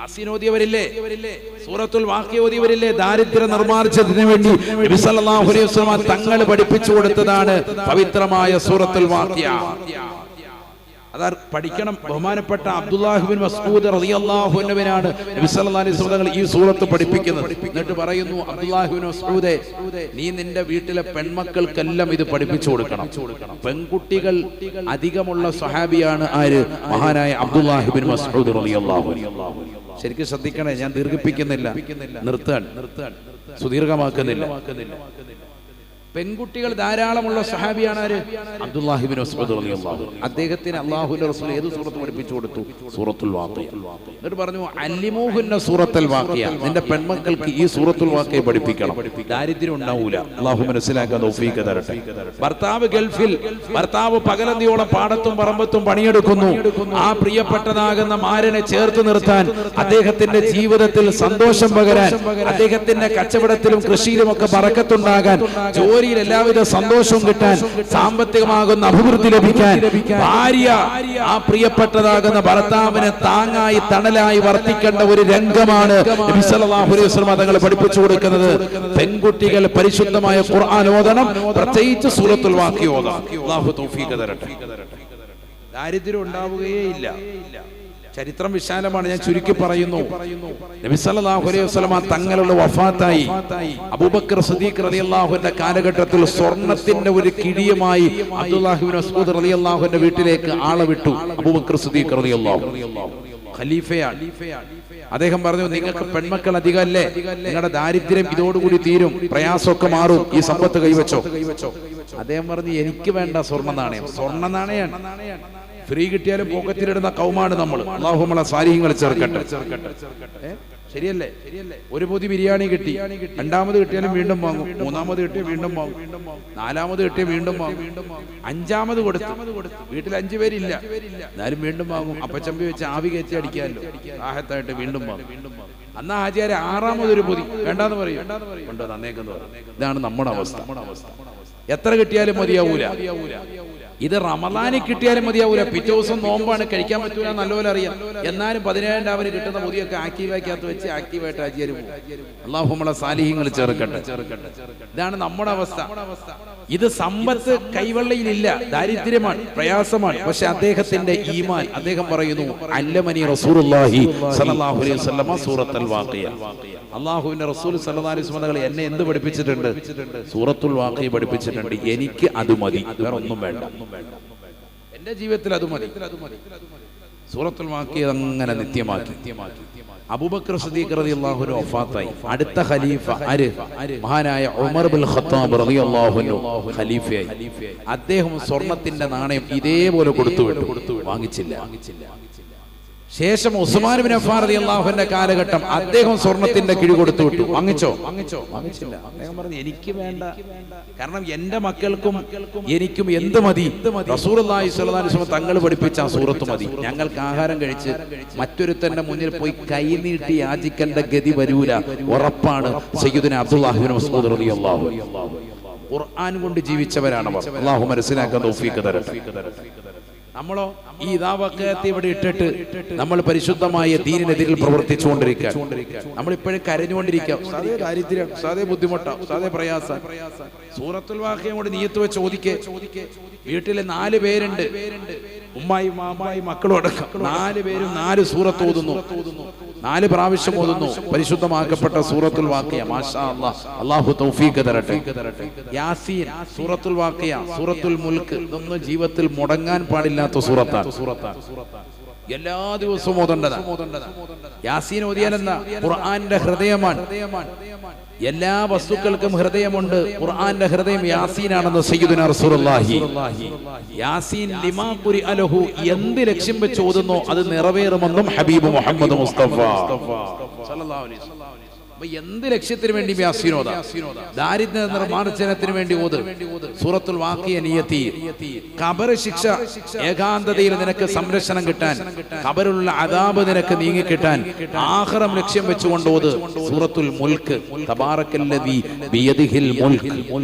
യാസീൻ ഓതിയവരില്ലേ, സൂറത്തുൽ വാഖിയ ഓതിയവരില്ലേ? ദാരിദ്ര്യ നിർമ്മാർജ്ജനത്തിന് വേണ്ടി നബി സല്ലല്ലാഹു അലൈഹി വസല്ലം തങ്ങൾ പഠിപ്പിച്ചു കൊടുത്തതാണ് പവിത്രമായ സൂറത്തുൽ വാഖിയ. അതാ പഠിക്കണം. ബഹുമാനപ്പെട്ട അബ്ദുല്ലാഹ് ബിൻ മസ്ഊദ് റളിയല്ലാഹു അൻഹുവിനാണ് നബി സല്ലല്ലാഹു അലൈഹി വസല്ലം ഈ സൂറത്ത് പഠിപ്പിക്കുന്നത്. എന്നിട്ട് പറയുന്നു, അബ്ദുല്ലാഹ് ബിൻ മസ്ഊദേ, നീ നിന്റെ വീട്ടിലെ പെൺമക്കൾക്കെല്ലാം ഇത് പഠിപ്പിച്ചു കൊടുക്കണം. പെൺകുട്ടികൾ അധികമുള്ള സ്വഹാബിയാണ് ആര്? മഹാനായ അബ്ദുല്ലാഹ് ബിൻ മസ്ഊദ് റളിയല്ലാഹു അൻഹു. ശരിക്കും ശ്രദ്ധിക്കണേ, ഞാൻ ദീർഘിപ്പിക്കുന്നില്ല, നിർത്താൻ സുദീർഘമാക്കുന്നില്ല. പെൺകുട്ടികൾ ധാരാളമുള്ള സ്വഹാബിയാണ് ആര്? അബ്ദുല്ലാഹി ഇബ്നു മസ്ഊദ് റളിയല്ലാഹു അൻഹു. അദ്ദേഹത്തിന് അല്ലാഹുവിന്റെ റസൂൽ ഏത് സൂറത്ത് പഠിപ്പിച്ചു കൊടുത്തു? സൂറത്തുൽ വാഖിയ. എന്നിട്ട് പറഞ്ഞു, അല്ലിമൂഹുന്ന സൂറത്തുൽ വാഖിയ, നിന്റെ പെൺമക്കൾക്ക് ഈ സൂറത്തുൽ വാഖിയ പഠിപ്പിക്കണം. ദാരിദ്ര്യം ഉണ്ടാവൂല. അല്ലാഹു മനസ്സിലാക്കാൻ തൗഫീഖ് തരട്ടെ. ഭർത്താവ് ഗൾഫിൽ, ഭർത്താവ് പകലന്തിയോളം പാടത്തും പറമ്പത്തും പണിയെടുക്കുന്നു. ആ പ്രിയപ്പെട്ടതാകുന്ന മാരനെ ചേർത്ത് നിർത്താൻ, അദ്ദേഹത്തിന്റെ ജീവിതത്തിൽ സന്തോഷം പകരാൻ, അദ്ദേഹത്തിന്റെ കച്ചവടത്തിലും കൃഷിയിലുമൊക്കെ ബറക്കത്തുണ്ടാകാൻ, ജോലിയിൽ എല്ലാവിധ സന്തോഷവും കിട്ടാൻ, സാമ്പത്തികമാകുന്ന അഭിവൃദ്ധി ലഭിക്കാൻ, ഭാര്യ ആ പ്രിയപ്പെട്ടതാകുന്ന ഭർത്താവിനെ താങ്ങായി തണലായി വർത്തിക്കേണ്ട ഒരു രംഗമാണ് നബി സല്ലല്ലാഹു അലൈഹി വസല്ലം തങ്ങൾ പഠിപ്പിച്ചു കൊടുക്കുന്നത്. പെൺകുട്ടികൾ പരിശുദ്ധമായ ഖുർആൻ ഓതണം, പ്രത്യേകിച്ച് സൂറത്തുൽ വാഖിയ ഓതണം. അല്ലാഹു തൗഫീഖ് തരട്ടെ. ദാരിദ്ര്യം ഉണ്ടാവുകയേയില്ല. ചരിത്രം വിശാലമാണ്, ഞാൻ ചുരുക്കി പറയുന്നു. നബി സല്ലല്ലാഹു അലൈഹി വസല്ലം തങ്ങളുടെ വഫാത്തായി അബൂബക്കർ സിദ്ദീഖ് റളിയല്ലാഹു അൻഹുവിന്റെ കാലഘട്ടത്തിൽ സ്വർണത്തിന്റെ ഒരു കിഴിയുമായി അബ്ദുല്ലാഹി ഇബ്നു മസ്ഊദ് റളിയല്ലാഹു അൻഹു വീട്ടിലേക്ക് ആളെ വിട്ടു. അബൂബക്കർ സിദ്ദീഖ് റളിയല്ലാഹു ഖലീഫയാണ്. അദ്ദേഹം പറഞ്ഞു, നിങ്ങൾക്ക് പെൺമക്കൾ അധികമല്ലേ, നിങ്ങളുടെ ദാരിദ്ര്യം ഇതോടുകൂടി തീരും, പ്രയാസമൊക്കെ മാറും, ഈ സമ്പത്ത് കൈവച്ചോ. അദ്ദേഹം പറഞ്ഞു, എനിക്ക് വേണ്ട സ്വർണ്ണ നാണയം. സ്വർണ്ണ നാണയാണ് ഫ്രീ കിട്ടിയാലും പോക്കറ്റിലിടുന്ന കൗമാണ് നമ്മൾ. അല്ലാഹു നമ്മളെ സാലിഹ്യങ്ങൾ ചേർക്കട്ടെ. ശരിയല്ലേ? ഒരു പൊതി ബിരിയാണി കിട്ടി, രണ്ടാമത് കിട്ടിയാലും വീണ്ടും വാങ്ങും, മൂന്നാമത് കിട്ടിയ വീണ്ടും വാങ്ങും, നാലാമത് കിട്ടിയ വീണ്ടും വാങ്ങും, അഞ്ചാമത് കൊടുത്തു. വീട്ടിൽ 5 പേരില്ല, എന്നാലും വീണ്ടും വാങ്ങും. അപ്പച്ചമ്പി വെച്ച് ആവി കയറ്റി അടിക്കാമല്ലോ, ആഹത്തായിട്ട് വീണ്ടും വാങ്ങും. അന്നാ ആചാര്യ 6ാമതൊരു പൊതി വേണ്ടാന്ന് പറയും, കൊണ്ടോ നന്നേക്കെന്ന് പറയും. ഇതാണ് നമ്മുടെ അവസ്ഥ. എത്ര കിട്ടിയാലും മതിയാവൂല. ഇത് റമദാനിൽ കിട്ടിയാലും മതിയാവൂല. പിറ്റേ ദിവസം നോമ്പാണ്, കഴിക്കാൻ പറ്റൂല, നല്ലപോലെ അറിയാം. എന്നാലും 17 രാവിലെ കിട്ടുന്ന പൊതിയൊക്കെ ആക്റ്റീവാക്കകത്ത് വെച്ച് ആക്റ്റീവായിട്ട് ആചാര്യം. അല്ലാഹു നമ്മളെ സാലിഹ്യങ്ങൾ ചേർക്കട്ടെ. ഇതാണ് നമ്മുടെ അവസ്ഥ. ഇത് സമ്പത്ത് കൈവെള്ളയിലില്ല, ദാരിദ്ര്യമാണ്, പ്രയാസമാണ്. പക്ഷെ അദ്ദേഹത്തിന്റെ ഈമാൻ, അദ്ദേഹം പറയുന്നു, അല്ലമനി റസൂലുള്ളാഹി സ്വല്ലല്ലാഹു അലൈഹി വസല്ലം സൂറത്തുൽ വാഖിയ. അല്ലാഹുവിന്റെ റസൂൽ സ്വല്ലല്ലാഹു അലൈഹി വസല്ലം എന്നെ എന്ത് പഠിപ്പിച്ചിട്ടുണ്ട്? സൂറത്തുൽ വാഖിയ പഠിപ്പിച്ചിട്ടുണ്ട്. എനിക്ക് അത് മതി, വേറെ ഒന്നും വേണ്ട. എന്റെ ജീവിതത്തിൽ അത് മതി. സൂറത്തുൽ വാഖിയ അങ്ങനെ നിത്യമാക്കി. അബൂബക്കർ സിദ്ദീഖ് റളിയല്ലാഹു അൻഹു വഫാത്തായി. അടുത്ത ഖലീഫ ആര്? മഹാനായ ഉമർ ഇബ്നുൽ ഖത്താബ് റളിയല്ലാഹു അൻഹു ഖലീഫയായി. അദ്ദേഹം സ്വർണത്തിന്റെ നാണയം ഇതേപോലെ കൊടുത്തു വിട്ടു, വാങ്ങിച്ചില്ല. ശേഷം ഉസ്മാൻ ഇബ്നു അഫ്ഫാൻ റളിയല്ലാഹു അൻഹുവിന്റെ കാലഘട്ടം, അദ്ദേഹം സ്വർണത്തിന്റെ കിഴി കൊടുത്തു വിട്ടു. വാങ്ങിച്ചോ? വാങ്ങിച്ചില്ല. അദ്ദേഹം പറഞ്ഞു, എനിക്ക് വേണ്ട, കാരണം എന്റെ മക്കൾക്കും എനിക്കും എന്ത് മതി? റസൂലുള്ളാഹി സ്വല്ലല്ലാഹു അലൈഹി വസല്ലം തങ്ങൾ പഠിപ്പിച്ച ആ സൂറത്ത് മതി. ഞങ്ങൾക്ക് ആഹാരം കഴിച്ച് മറ്റൊരുത്തന്റെ മുന്നിൽ പോയി കൈനീട്ടി യാചിക്കേണ്ട ഗതി വരൂല, ഉറപ്പാണ്. സയ്യിദുനാ അബ്ദുല്ലാഹി ഇബ്നു മസ്ഊദ് റളിയല്ലാഹു അൻഹു ഖുർആൻ കൊണ്ട് ജീവിച്ചവരാണവർ. അല്ലാഹു മനസ്സിലാക്കാൻ തൗഫീഖ് തരട്ടെ. നമ്മളോ ഈ ഇതാവക്കത്തെ ഇവിടെ ഇട്ടിട്ട് നമ്മൾ പരിശുദ്ധമായ ദീനിനെതിരിൽ പ്രവർത്തിച്ചുകൊണ്ടിരിക്കുക. നമ്മളിപ്പോഴും കരഞ്ഞുകൊണ്ടിരിക്കുക, സാധേ ദാരിദ്ര്യം, സാധേ ബുദ്ധിമുട്ടാ, സാധേ പ്രയാസം. സൂറത്തുൽ വാഖിയ കൊണ്ട് നിയത്ത് വെച്ച് ചോദിക്കേ. വീട്ടില് 4 പേരുണ്ട്, ഉമ്മായും മാമായും മക്കളും അടക്കം. 4 പേരും 4 സൂറത്ത് ഓതുന്നു, 4 പ്രാവശ്യം ഓതുന്നു പരിശുദ്ധമാക്കപ്പെട്ട സൂറത്തുൽ വാഖിയ. മാഷാ അല്ലാഹ്, അല്ലാഹു തൗഫീഖ് തരട്ടെ. യാസീൻ, സൂറത്തുൽ വാഖിയ, സൂറത്തുൽ മുൽക്ക്, ഇതൊന്നും ജീവിതത്തിൽ മുടങ്ങാൻ പാടില്ലാത്ത സൂറത്താണ്. എല്ലാ ദിവസവും ഓതേണ്ടതാണ്. യാസീൻ ഓതിയാൽ എന്താ? ഖുർആന്റെ ഹൃദയമാണ്. എല്ലാ വസ്തുക്കൾക്കും ഹൃദയമുണ്ട്. ഖുർആന്റെ ഹൃദയം യാസീനാണെന്ന് സയ്യിദുനാ റസൂലുള്ളാഹി. യാസീൻ ലിമാ ഖുരിഅ ലഹു, എന്ത് ലക്ഷ്യം വെച്ച് ഓതുന്നോ അത് നിറവേറുമെന്നും ഹബീബ് മുഹമ്മദ് മുസ്തഫ സല്ലല്ലാഹു അലൈഹി വസല്ലം. എന്ത് ലക്ഷ്യത്തിന് വേണ്ടി യാസീൻ ഓതാ? ദാരിദ്ര്യ നിർമ്മാർജ്ജനത്തിന് വേണ്ടി ഓത്. സൂറത്തുൽ വാഖിയ നിയത്തി. ഖബർ ശിക്ഷ, ഏകാന്തതയിൽ നിനക്ക് സംരക്ഷണം കിട്ടാൻ, ഖബറിലുള്ള അദാബ് നിനക്ക് നീങ്ങി കിട്ടാൻ, ആഖിറം ലക്ഷ്യം വെച്ചുകൊണ്ട് ഓത്. സൂറത്തുൽ മുൽക്ക്, തബാറക്കല്ലദീ ബിയദിഹിൽ മുൽക്ക്,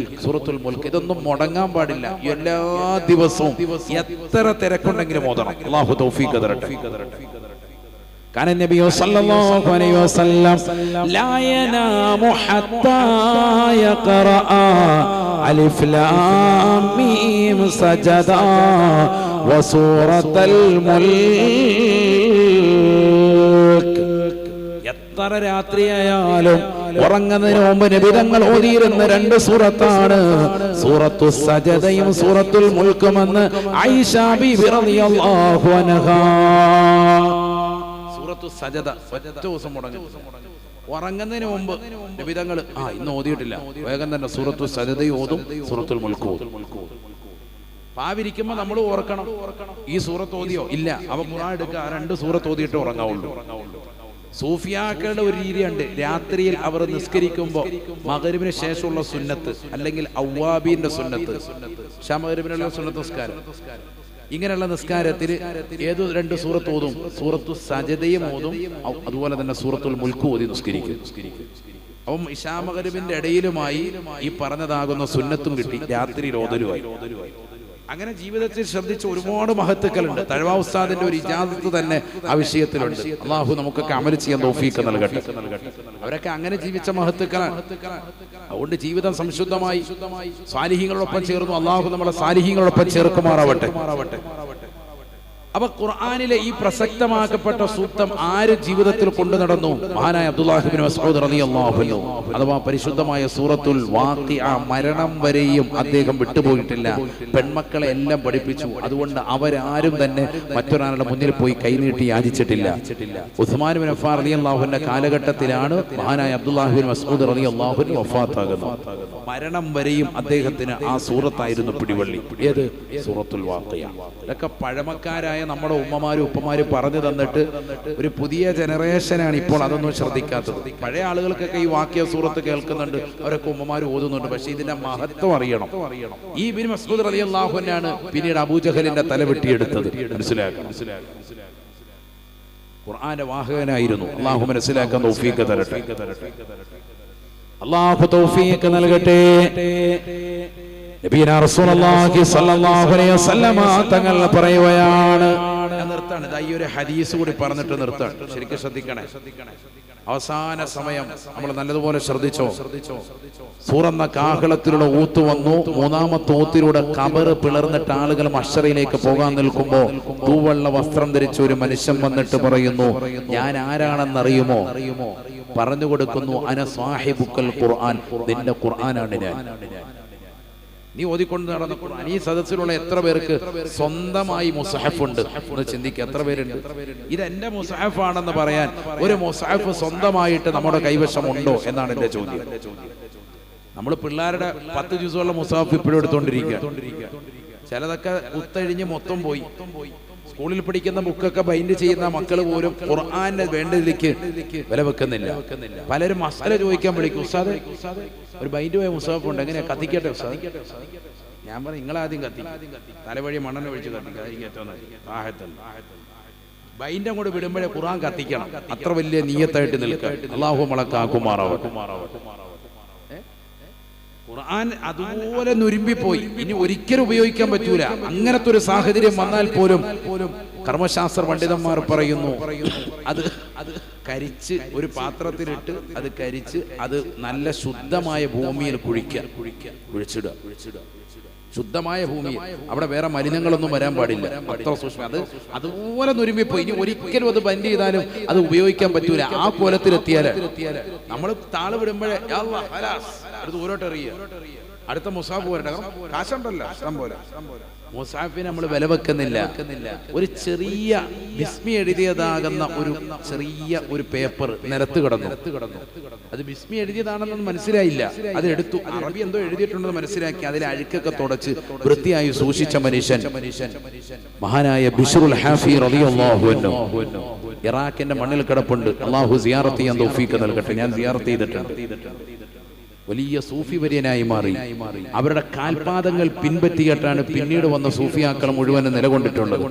സൂറത്തുൽ മുൽക്ക്. ഇതൊന്നും മുടങ്ങാൻ പാടില്ല. എല്ലാ ദിവസവും എത്ര തിരക്കുണ്ടെങ്കിലും ഓതണം. അല്ലാഹു തൗഫീഖ് തരട്ടെ. كان النبي صلى الله عليه وسلم لا ينام حتى يقرأ ألف لام ميم سجدا وسورة الملك. എത്ര രാത്രിയായാലും ഉറങ്ങുന്നതിന് മുമ്പ് നബി തങ്ങൾ ഓതിയിരുന്ന രണ്ട് സൂറത്താണ് സൂറത്തു സജദയും സൂറത്തുൽ മുൽക്കുമെന്ന് ആയിഷ ബിബി റളിയല്ലാഹു അൻഹാ. സൂറത്തു സജദ ഒറ്റ ദിവസം മുടങ്ങും. ഉറങ്ങുന്നതിന് മുമ്പ് നബി തങ്ങൾ ഇന്ന് ഓതിയിട്ടില്ല, വേഗം തന്നെ സൂറത്തു സജദയും ഓതും, സൂറത്തുൽ മുൽക്കും ഓതും. പാവിരിക്കുമ്പോ നമ്മൾ ഓർക്കണം, ഈ സൂറത്ത് ഓതിയോ ഇല്ല, അവ ഖുർആൻ എടുക്കുക, രണ്ട് സൂറത്ത് ഓതിയിട്ട് ഉറങ്ങാവുള്ളൂ. സൂഫിയാക്കളുടെ ഒരു രീതിയുണ്ട്, രാത്രിയിൽ അവർ നിസ്കരിക്കുമ്പോൾ മഗ്‌രിബിന് ശേഷമുള്ള സുന്നത്ത് അല്ലെങ്കിൽ അവ്വാബീന്റെ സുന്നത്ത്, മഗ്‌രിബിനുള്ള സുന്നത്ത് നിസ്കാരം, ഇങ്ങനെയുള്ള നിസ്കാരത്തിൽ ഏതോ രണ്ട് സൂറത്ത് ഓതും, സൂറത്തു സജദയും ഓതും, അതുപോലെ തന്നെ സൂറത്തുൽ മുൽക്ക് ഓതി നിസ്കരിക്കും. അപ്പം ഇശാ മഗ്‌രിബിന്റെ ഇടയിലുമായി ഈ പറഞ്ഞതാകുന്ന സുന്നത്തും കിട്ടി, രാത്രിയിൽ ഓതലുമായി. അങ്ങനെ ജീവിതത്തിൽ ശ്രദ്ധിച്ച ഒരുപാട് മഹത്തുക്കളുണ്ട്. തഴവ ഉസ്താദിന്റെ ഒരു ഇജാസത്ത് തന്നെ ആ വിഷയത്തിലുണ്ട്. അള്ളാഹു നമുക്കൊക്കെ അമൽ ചെയ്യാൻ തൗഫീഖ് നൽകട്ടെ. അവരൊക്കെ അങ്ങനെ ജീവിച്ച മഹത്തുക്കളാണ്. അതുകൊണ്ട് ജീവിതം സംശുദ്ധമായി സാലിഹീങ്ങളോടൊപ്പം ചേർന്നു. അള്ളാഹു നമ്മളെ സാലിഹീങ്ങളോടൊപ്പം ചേർക്കുമാറാവട്ടെ. അപ്പൊ ഖുർആനിലെ ഈ പ്രസക്തമാക്കപ്പെട്ട സൂക്തം ആര് ജീവിതത്തിൽ കൊണ്ടു നടന്നു? മഹാനായ അബ്ദുല്ലാഹി ഇബ്നു മസ്ഊദ് റളിയല്ലാഹു അൻഹു. അഥവാ പരിശുദ്ധമായ സൂറത്തുൽ വാഖിഅ മരണം വരെയും അദ്ദേഹം വിട്ടുപോയിട്ടില്ല. പെൺമക്കളെ എല്ലാം പഠിപ്പിച്ചു. അതുകൊണ്ട് അവരാരും തന്നെ മറ്റൊരാളുടെ മുന്നിൽ പോയി കൈനീട്ടി യാചിച്ചിട്ടില്ല. ഉസ്മാൻ ഇബ്നു അഫ്ഫാൻ റളിയല്ലാഹു അൻഹു കാലഘട്ടത്തിലാണ് മഹാനായ അബ്ദുല്ലാഹി ഇബ്നു മസ്ഊദ് റളിയല്ലാഹു അൻഹു വഫാത്താകുന്നത്. മരണം വരെയും അദ്ദേഹത്തിന് ആ സൂറത്തായിരുന്നു പിടിവള്ളി. ഏത്? സൂറത്തുൽ വാഖിഅ. ഇതൊക്കെ പഴമക്കാരായ നമ്മുടെ ഉമ്മമാരും ഉപ്പമാരും പറഞ്ഞു തന്നിട്ട് ഒരു പുതിയ ജനറേഷനാണ് ഇപ്പോൾ അതൊന്നും ശ്രദ്ധിക്കാത്തത്. പഴയ ആളുകൾക്കൊക്കെ ഈ വാക്യ സൂറത്ത് കേൾക്കുന്നുണ്ട്, അവരൊക്കെ ഉമ്മമാര് ഓതുന്നുണ്ട്. പക്ഷെ ഇതിന്റെ മഹത്വം അറിയണം. ഈ ഇബ്നു മസ്ഊദ് റളിയല്ലാഹു അൻഹു പിന്നീട് അബൂജഹലിന്റെ തല വെട്ടിയെടുത്തത്. മനസ്സിലാക്കണം. ഖുർആന്റെ വാഹകനായിരുന്നു. അല്ലാഹു മനസ്സിലാക്കാൻ തൗഫീഖ് തരട്ടെ. അല്ലാഹു തൗഫീഖ് നൽകട്ടെ. നബിയനാ റസൂലുള്ളാഹി സ്വല്ലല്ലാഹു അലൈഹി വസല്ലമ തങ്ങൾ പറയുകയാണ്, നിർത്താണ് ഈ ഒരു ഹദീസ് കൂടി പറഞ്ഞിട്ട് നിർത്താണ്. ശരിക്കും ശ്രദ്ധിക്കണേ. അവസാന സമയം നമ്മൾ നല്ലതുപോലെ ശ്രദ്ധിച്ചോ. സൂറന്ന കാഹളത്തിലൂടെ ഊത്ത് വന്നു. മൂന്നാമത്തെ ഊത്തിലൂടെ ഖബർ പിളർന്നിട്ട് ആളുകൾ മഹ്ശറിലേക്ക് പോകാൻ നിൽക്കുമ്പോ തൂവെള്ള വസ്ത്രം ധരിച്ച ഒരു മനുഷ്യൻ വന്നിട്ട് പറയുന്നു, ഞാൻ ആരാണെന്നറിയുമോ? പറഞ്ഞു കൊടുക്കുന്നു, അന സാഹിബുക്കൽ ഖുർആൻ, നിന്റെ ഖുർആനാണ് ഞാൻ. നീ ഓതിക്കൊണ്ട് നടന്ന ഖുർആൻ. ഈ സദസ്സിലുള്ള എത്ര പേർക്ക് സ്വന്തമായി മുസ്ഹഫ് ഉണ്ട് എന്ന് ചിന്തിക്കുക. എത്ര പേരുണ്ട് ഇത് എന്റെ മുസ്ഹഫ് ആണെന്ന് പറയാൻ? ഒരു മുസ്ഹഫ് സ്വന്തമായിട്ട് നമ്മുടെ കൈവശം ഉണ്ടോ എന്നാണ് എന്റെ ചോദ്യം. നമ്മൾ പിള്ളേരുടെ 10 ദിവസമുള്ള മുസ്ഹഫ് ഇപ്പോഴും എടുത്തോണ്ടിരിക്കുക. ചിലതൊക്കെ കുത്തഴിഞ്ഞ് മൊത്തം പോയി. സ്കൂളിൽ പഠിക്കുന്ന ബുക്കൊക്കെ ബൈൻഡ് ചെയ്യുന്ന മക്കൾ പോലും ഖുർആനെ വേണ്ടതിലേക്ക് വില വെക്കുന്നില്ല. പലരും മസാല ചോദിക്കാൻ വിളിക്കും, ഉസ്താദ് ഒരു ബൈൻഡ് പോയ മുസ്ഹഫ് ഉണ്ട്, എങ്ങനെയാ കത്തിക്കട്ടെ ഉസ്താദ്? ഞാൻ പറഞ്ഞു, നിങ്ങളാദ്യം കത്തി, തലവഴി മണ്ണെണ്ണ ഒഴിച്ച് കത്തിക്കുക. ബൈൻഡ് അങ്ങോട്ട് വിടുമ്പോഴേ ഖുർആൻ കത്തിക്കണം. അത്ര വലിയ നിയ്യത്തായിട്ട് നിൽക്കുക. അല്ലാഹു മളക്കാക്കുമാറാവട്ടെ. ഖുർആൻ അതുപോലെ നുരുമ്പിപ്പോയി, ഇനി ഒരിക്കലും ഉപയോഗിക്കാൻ പറ്റൂല. അങ്ങനത്തെ ഒരു സാഹചര്യം വന്നാൽ പോലും കർമ്മശാസ്ത്ര പണ്ഡിതന്മാർ പറയുന്നു, അത് കരിച്ച് ഒരു പാത്രത്തിലിട്ട് അത് കരിച്ച് അത് നല്ല ശുദ്ധമായ ഭൂമിയിൽ കുഴിച്ചിടുക. ശുദ്ധമായ ഭൂമിയിൽ, അവിടെ വേറെ മലിനങ്ങളൊന്നും വരാൻ പാടില്ല. അത്ര സൂക്ഷ്മം. അത് അതുപോലെ നുരുമ്പിപ്പോയി, ഇനി ഒരിക്കലും അത് ബന്ദ് ചെയ്താലും അത് ഉപയോഗിക്കാൻ പറ്റൂല. ആ കോലത്തിലെത്തിയാല് നമ്മൾ താള് വിടുമ്പോഴേ അത് ദൂരോട്ട് എറിയുക. അടുത്ത മുസാഫ് വരട്ടെ. കാശുണ്ടല്ലോ ഇഷ്ടം പോലെ. മുസാഫിനെ നമ്മൾ വില വെക്കുന്നില്ല. ഒരു ചെറിയ ബിസ്മി എഴുതിയതാകുന്ന ഒരു ചെറിയ ഒരു പേപ്പർ നിലത്ത് കിടന്നു. അത് ബിസ്മി എഴുതിയതാണെന്ന് മനസ്സിലായില്ല. അത് എടുത്തു, അറബി എന്തോ എഴുതിയിട്ടുണ്ടെന്ന് മനസ്സിലാക്കി അതിലെ അഴുക്കൊക്കെ തുടച്ച് വൃത്തിയായി സൂക്ഷിച്ച മനുഷ്യൻ മഹാനായ ബിശ്റുൽ ഹാഫി റളിയല്ലാഹു അൻഹു ഇറാഖിന്റെ മണ്ണിൽ കിടപ്പുണ്ട്. അല്ലാഹു സിയാറത്ത് ചെയ്യാൻ തൗഫീഖ് നൽകട്ടെ. ഞാൻ സിയാറത്ത് ചെയ്തിട്ടുണ്ട്. വലിയ സൂഫി വര്യനായി മാറി. അവരുടെ കാൽപാദങ്ങൾ പിൻപറ്റിയിട്ടാണ് പിന്നീട് വന്ന സൂഫിയാക്കൾ മുഴുവനും നിലകൊണ്ടിട്ടുള്ളത്.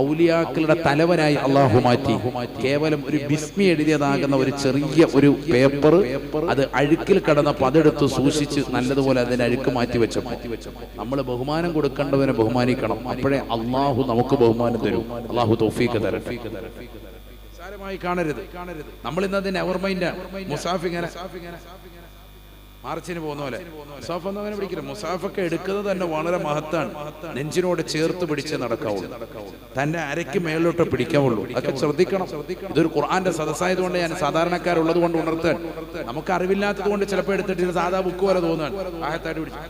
ഔലിയാക്കളുടെ തലവനായി അള്ളാഹു മാറ്റി. കേവലം ഒരു ബിസ്മി എഴുതിയതാകുന്ന ഒരു ചെറിയ ഒരു പേപ്പർ അത് അഴുക്കിൽ കടന്നപ്പോൾ അതെടുത്ത് സൂക്ഷിച്ച് നല്ലതുപോലെ അതിന് അഴുക്ക് മാറ്റി വെച്ചപ്പോൾ നമ്മൾ ബഹുമാനം കൊടുക്കേണ്ടവനെ ബഹുമാനിക്കണം. അപ്പോഴേ അള്ളാഹു നമുക്ക് ബഹുമാനം തരും. അള്ളാഹു തൗഫീഖ് തരട്ടെ. കാണരുത്. നമ്മൾ ഇന്നത് നെവർ മൈൻഡ്. മുസാഫ് ഇങ്ങനെ മാർച്ചിന് പോകുന്ന പോലെ മുസാഫ് ഒന്നും അങ്ങനെ പിടിക്കില്ല. മുസാഫൊക്കെ എടുക്കുന്നത് തന്നെ വളരെ മഹത്താണ്. നെഞ്ചിനോട് ചേർത്ത് പിടിച്ച് നടക്കാവുള്ളൂ, തന്റെ അരയ്ക്ക് മേലോട്ട് പിടിക്കാവുള്ളൂ. അതൊക്കെ ശ്രദ്ധിക്കണം. ഇതൊരു ഖുർആന്റെ സദസ്സായതുകൊണ്ട് ഞാൻ സാധാരണക്കാരുള്ളത് കൊണ്ട് ഉണർത്താൻ, നമുക്ക് അറിവില്ലാത്തത് കൊണ്ട് ചിലപ്പോൾ എടുത്തിട്ട് സാധാ ബുക്ക് പോലെ തോന്നാൻ ആഹത്തായിട്ട് പിടിച്ചു.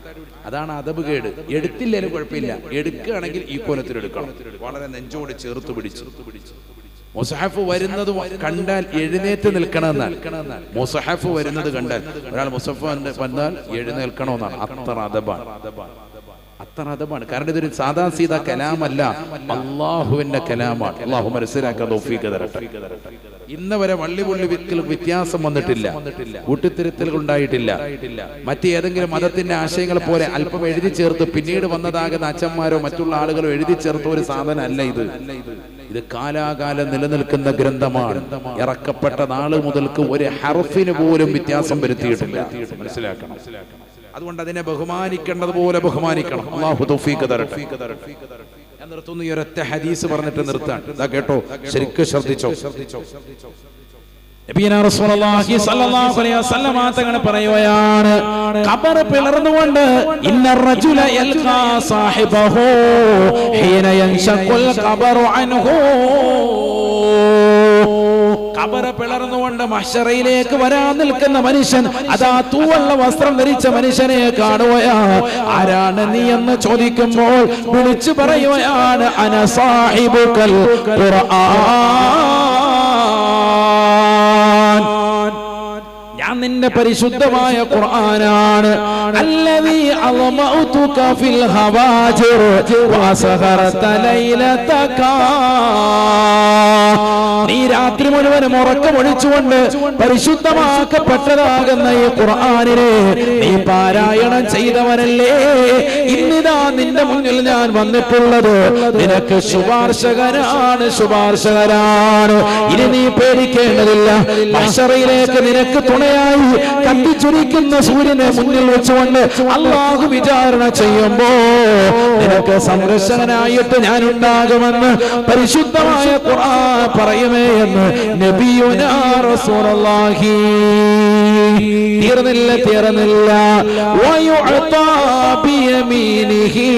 അതാണ് അദബ് കേട്. എടുത്തില്ലേലും കുഴപ്പമില്ല, എടുക്കുകയാണെങ്കിൽ ഈ കോലത്തിൽ എടുക്കണം. വളരെ നെഞ്ചോട് ചേർത്ത് പിടിച്ച്. മുസഹഫ് വരുന്നത് കണ്ടാൽ എഴുന്നേറ്റ് നിൽക്കണമെന്നാണ്. മുസഹഫ് വരുന്നത് കണ്ടാൽ ഒരാൾ മുസഹഫ് വന്നാൽ എഴുന്നേൽക്കണമെന്നാണ്. അത്ര അദബാണ്, അത്ര അദബാണ്. കാരണം ഇതൊരു സാധാ സീതാ കലാമല്ല, അള്ളാഹുവിന്റെ കലാമാണ്. അള്ളാഹു മനസ്സിലാക്കാൻ തൗഫീഖ് തരട്ടെ. ഇന്ന് വരെ വള്ളിപുള്ളി വ്യത്യാസം വന്നിട്ടില്ല, കൂട്ടിത്തിരുത്തലുകൾ ഉണ്ടായിട്ടില്ല. മറ്റേതെങ്കിലും മതത്തിന്റെ ആശയങ്ങൾ പോലെ അല്പം എഴുതി ചേർത്ത് പിന്നീട് വന്നതാകുന്ന അച്ഛന്മാരോ മറ്റുള്ള ആളുകളോ എഴുതി ചേർത്ത ഒരു സാധനം അല്ല ഇത്. ഇത് കാലാകാലം നിലനിൽക്കുന്ന ഗ്രന്ഥമാണ്. ഇറക്കപ്പെട്ട നാള് മുതൽക്ക് ഒരു ഹർഫിന് പോലും വ്യത്യാസം വരുത്തിയിട്ടില്ല. മനസ്സിലാക്കണം. അതുകൊണ്ട് അതിനെ ബഹുമാനിക്കേണ്ടതുപോലെ ബഹുമാനിക്കണം. അല്ലാഹു തൗഫീഖ് തരട്ടെ. ഞാൻ നിർത്തുന്നു. ഈ ഒരൊറ്റ ഹദീസ് പറഞ്ഞിട്ട് നിർത്താൻ. ഇതാ കേട്ടോ, ശരിക്കും ശ്രദ്ധിച്ചോ. നബിയനാ റസൂലുള്ളാഹി സ്വല്ലല്ലാഹു അലൈഹി വസല്ലം തങ്ങൾ പറയുകയാണ്, ഖബർ പിളർന്നുകൊണ്ട് ഇന്നർ റജുല യൽഖാ സാഹിബഹു ഹീന യൻഷഖുൽ ഖബറു അൻഹു. ഖബർ പിളർന്നുകൊണ്ട് മഹ്ശറയിലേക്ക് വരാൻ നിൽക്കുന്ന മനുഷ്യൻ, അതാ തൂവള്ള വസ്ത്രം ധരിച്ച മനുഷ്യനെ കാണുകയാ. ആരാണ് നീ എന്ന് ചോദിക്കുമ്പോൾ വിളിച്ചു പറയുകയാണ്, അന സാഹിബുകൽ ഖുർആൻ, ഞാൻ നിന്റെ പരിശുദ്ധമായ ഖുർആനാണ്. അല്ലദീ അളമഉതുക ഫിൽ ഹവാജിർ വസഹറത ലൈലതക. നീ രാത്രി മുഴുവനും ഉറക്കമൊഴിച്ചുകൊണ്ട് പരിശുദ്ധമാക്കപ്പെട്ടതാകുന്ന ഈ ഖുർആനിനെ നീ പാരായണം ചെയ്തവനല്ലേ. ഇന്നിതാ നിന്റെ മുന്നിൽ ഞാൻ വന്നിട്ടുള്ളത് നിനക്ക് ശുപാർശകനാണ്, ശുപാർശകനാണ്. ഇനി നീ പേടിക്കേണ്ടതില്ല. മഹ്ശറയിലേക്ക് നിനക്ക് തുണയായി കത്തിച്ചൊരിക്കുന്ന സൂര്യനെ മുന്നിൽ വെച്ചുകൊണ്ട് അല്ലാഹു വിചാരണ ചെയ്യുമ്പോ നിനക്ക് സംരക്ഷകനായിട്ട് ഞാൻ ഉണ്ടാകുമെന്ന് പരിശുദ്ധമായ ഖുർആൻ പറയുമേ എന്ന് നബിയുനാ റസൂലുള്ളാഹി. തീർന്നില്ല. വയുഅതാ ബിയമീനിഹി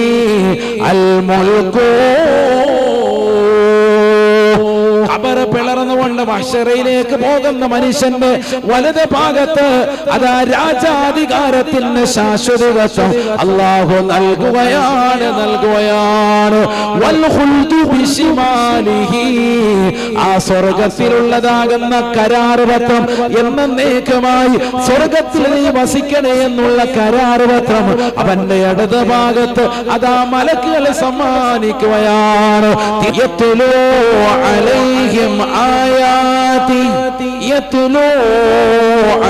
അൽ മുൽകു. ഖബർ പിളർന്നുകൊണ്ട് മഹ്ശറയിലേക്ക് പോകുന്ന മനുഷ്യന്റെ വലത് ഭാഗത്ത് അതാ രാജാധികാരത്തിന് ശാശ്വതത്വം അല്ലാഹു നൽകുകയാണ്. വൽ ഖുൽദു ബിശിമാലിഹി. ആ സ്വർഗ്ഗത്തിലുള്ളതാകുന്ന കരാറുപത്രം എന്നേക്കുമായി സ്വർഗ്ഗത്തിൽ നീ വസിക്കണേ എന്നുള്ള കരാറുപത്രം അവന്റെ ഇടത് ഭാഗത്ത് അതാ മലക്കുകൾ സമ്മാനിക്കുകയാണ്. യത്ലൂ അലൈഹിം ആയാതി യത്ലൂ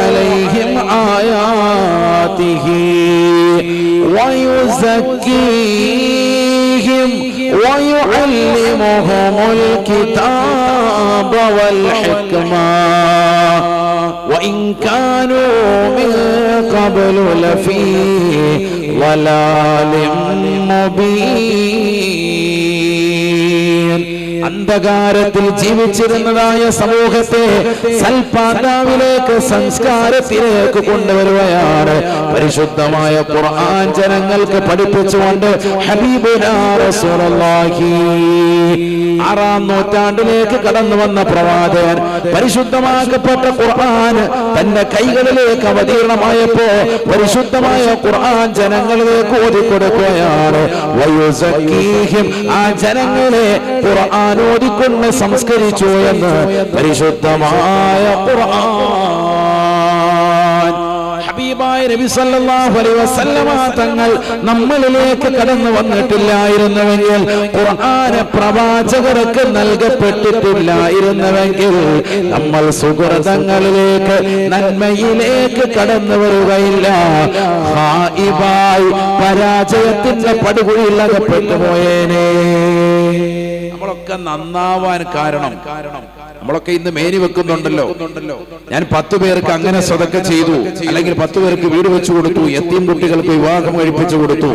അലൈഹിം ആയാതിഹി വയുസക്കീഹിം വയുഅല്ലിമുഹുമുൽ കിതാബ വൽ ഹിക്മ വഇൻ കാനൂ മിൻ ഖബ്ലു ലഫീ ളലാലിൻ മുബീൻ. അന്ധകാരത്തിൽ ജീവിച്ചിരുന്നതായ സമൂഹത്തെ സൽപാന്താവിലേക്ക്, സംസ്കാരത്തിലേക്ക് കൊണ്ടുവരുകയാണ് പരിശുദ്ധമായ ഖുർആൻ ജനങ്ങൾക്ക് പഠിപ്പിച്ചുകൊണ്ട് ഹബീബുനാ റസൂലുള്ളാഹി. 6-ാം നൂറ്റാണ്ടിലേക്ക് കടന്നു വന്ന പ്രവാചകൻ പരിശുദ്ധമാക്കപ്പെട്ട ഖുർആൻ തന്റെ കൈകളിലേക്ക് അവതീർണമായപ്പോ പരിശുദ്ധമായ ഖുർആൻ ജനങ്ങളിലേക്ക് ഓതിക്കൊടുക്കുകയാണ്. വയുസക്കീഹിം. ആ ജനങ്ങളെ ഖുർആൻ ഓതിക്കൊണ്ട് സംസ്കരിച്ചു എന്ന് പരിശുദ്ധമായ ഖുർആൻ. ഹബീബായ നബി സല്ലല്ലാഹു അലൈഹി വസല്ലമ തങ്ങൾ നമ്മളിലേക്ക് കടന്നു വന്നിട്ടില്ലായിരുന്നുവെങ്കിൽ, ഖുർആൻ പ്രവാചകർക്ക് നൽകപ്പെട്ടിട്ടില്ലായിരുന്നുവെങ്കിൽ നമ്മൾ സുഹൃതങ്ങളിലേക്ക്, നന്മയിലേക്ക് കടന്നു വരികയില്ല. ഹായിബായി പരാജയത്തിന്റെ പടുകുഴിയിൽ അകപ്പെട്ടു പോയേനെ. നമ്മളൊക്കെ നന്നാവാൻ കാരണം നമ്മളൊക്കെ ഇന്ന് മേനി വെക്കുന്നുണ്ടല്ലോ. ഞാൻ 10 പേർക്ക് അങ്ങനെ സ്വതക്ക ചെയ്തു, അല്ലെങ്കിൽ 10 പേർക്ക് വീട് വെച്ചു കൊടുത്തു, യത്തീം കുട്ടികൾക്ക് വിവാഹം കഴിപ്പിച്ചു കൊടുത്തു.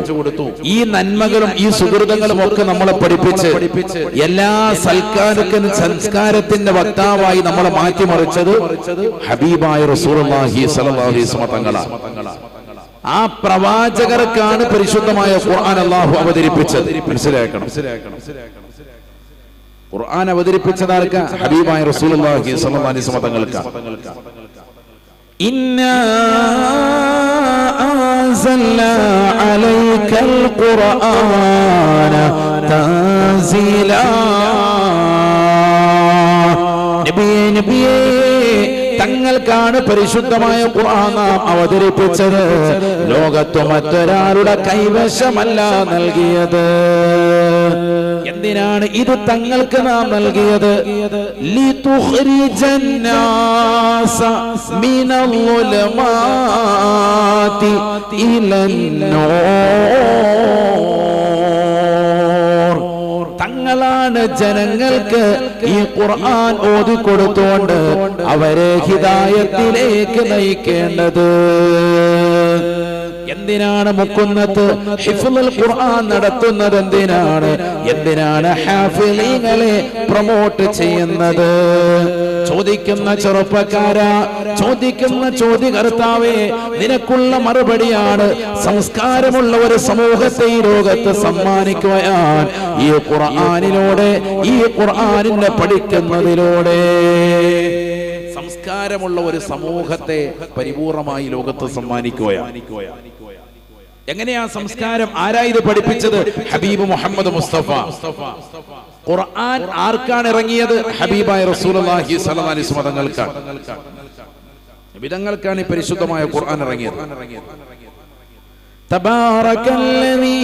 ഈ നന്മകളും ഈ സുഹൃതങ്ങളും ഒക്കെ നമ്മളെ പഠിപ്പിച്ച് എല്ലാ സംസ്കാരത്തിന്റെ വക്താവായി നമ്മളെ മാറ്റിമറിച്ചത് ഹബീബായ റസൂലുള്ളാഹി സ്വല്ലല്ലാഹു അലൈഹി വസല്ലം തങ്ങളാണ്. ആ പ്രവാചകർക്കാണ് പരിശുദ്ധമായ ഖുർആൻ അല്ലാഹു അവതരിപ്പിച്ചത്. മനസ്സിലാക്കണം. ഖുർആൻ അവതരിപ്പിച്ചതാർക്ക് ഹബീബായ റസൂലുള്ളാഹി സ്വല്ലല്ലാഹു അലൈഹി വസല്ലം തങ്ങൾക്കാണ്. ഇന്നാ അൻസൽനാ അലൈക്കൽ ഖുർആന തൻസീലാ. നബിയേ തങ്ങൾക്കാണ് പരിശുദ്ധമായ ഖുർആൻ നാം അവതരിപ്പിച്ചത്. ലോകത്ത് മറ്റൊരാളുടെ കൈവശമല്ല നൽകിയത്. എന്തിനാണ് ഇത് തങ്ങൾക്ക് നാം നൽകിയത്? ലിതുഖ്രിജന്നാസ മിനൽ ളുലമാതി ഇലന്നൂർ. തങ്ങളാണ് ജനങ്ങൾക്ക് ഈ ഖുർആൻ ഓതിക്കൊടുത്തുകൊണ്ട് അവരെ ഹിദായത്തിലേക്ക് നയിക്കേണ്ടത്. എന്തിനാണ് മുക്കുന്നത്ത് ഹിഫ്ളുൽ ഖുർആൻ നടത്തുന്നത്? എന്തിനാണ് ഹാഫിളീങ്ങളെ പ്രൊമോട്ട് ചെയ്യുന്നത്? ചോദിക്കുന്ന ചെറുപ്പക്കാരാ, ചോദിക്കുന്ന ചോദ്യകർത്താവേ, നിനക്കുള്ള മറുപടിയാണ് സംസ്കാരമുള്ള ഒരു സമൂഹത്തെ ഈ ലോകത്ത് സമ്മാനിക്കുകയാൻ ഈ ഖുർആനിലൂടെ, ഈ ഖുർആനിനെ പഠിക്കുന്നതിലൂടെ സംസ്കാരമുള്ള ഒരു സമൂഹത്തെ പരിപൂർണമായി ലോകത്ത് സമ്മാനിക്കുകയാണ്. എങ്ങനെയാ സംസ്കാരം? ആരാ ഇത് പഠിപ്പിച്ചത്? ഹബീബ് മുഹമ്മദ് മുസ്തഫ. ഖുർആൻ ആർക്കാണ് ഇറങ്ങിയത്? ഹബീബായ റസൂലുള്ളാഹി സ്വല്ലല്ലാഹു അലൈഹി വസല്ലം തങ്ങൾക്കാണ്. നബിതങ്ങൾക്കാണ് ഈ പരിശുദ്ധമായ ഖുർആൻ ഇറങ്ങിയത്. തബാറകല്ലദീ